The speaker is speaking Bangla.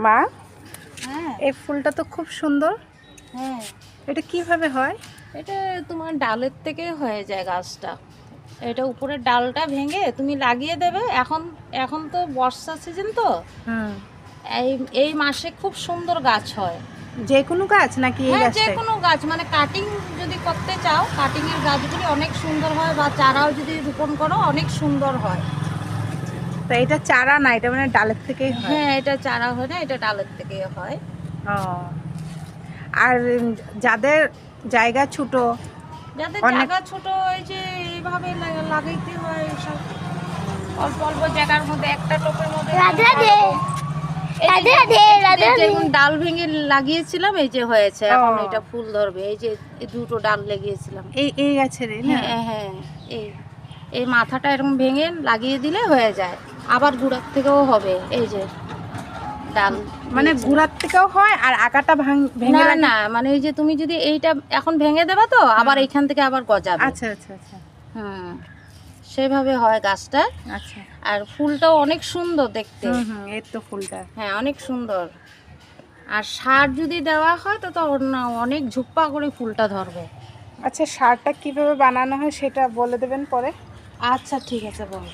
মা, হ্যাঁ এই ফুলটা তো খুব সুন্দর। হ্যাঁ, এটা কিভাবে হয়? এটা তোমার ডালের থেকে হয়ে যায় গাছটা। এটা উপরের ডালটা ভেঙে তুমি লাগিয়ে দেবে। এখন এখন তো বর্ষা সিজন তো, হুম। এই এই মাসে খুব সুন্দর গাছ হয়। যে কোনো গাছ নাকি এই হ্যাঁ, যে গাছটাই? কোনো গাছ, মানে কাটিং যদি করতে চাও, কাটিংয়ের গাছগুলি অনেক সুন্দর হয়, বা চারাও যদি রোপণ করো অনেক সুন্দর হয়। তো এটা চারা না, এটা মানে ডালের থেকেই হয়? হ্যাঁ, এটা চারা হয় না, এটা ডালের থেকে হয়। ও। আর যাদের জায়গা ছোট, যাদের অনেক জায়গা ছোট, এই যে এইভাবে লাগাইতে হয় সব। অল্প অল্প জায়গার মধ্যে একটা টোপের মধ্যে যেমন ডাল ভেঙে লাগিয়েছিলাম, এই যে হয়েছে, এখন ও। এটা ফুল ধরবে। এই যে এই দুটো ডাল লাগিয়েছিলাম। এই গাছেরই না? হ্যাঁ হ্যাঁ, এই এই মাথাটা এরকম ভেঙে লাগিয়ে দিলে হয়ে যায়। আবার গুঁড়ার থেকেও হবে, এই যে ডাল মানে দিয়েছিলাম। গুড়ার থেকেও হয় আর আগাটা ভেঙে না লাগে? না, মানে এই যে তুমি যদি এইটা এখন ভেঙে দেবে তো আবার এইখান থেকে আবার গজাবে। আচ্ছা আচ্ছা আচ্ছা হুম, সেভাবে হয় গাছটা। আচ্ছা। আর ফুলটাও অনেক সুন্দর দেখতে। হুম হুম, এই তো ফুলটা। হ্যাঁ, অনেক সুন্দর। আর সার যদি দেওয়া হয় তো অনেক ঝুপ্পা করে ফুলটা ধরবে। আচ্ছা, সারটা কিভাবে বানানো হয় সেটা বলে দেবেন পরে। আচ্ছা ঠিক আছে, বলো।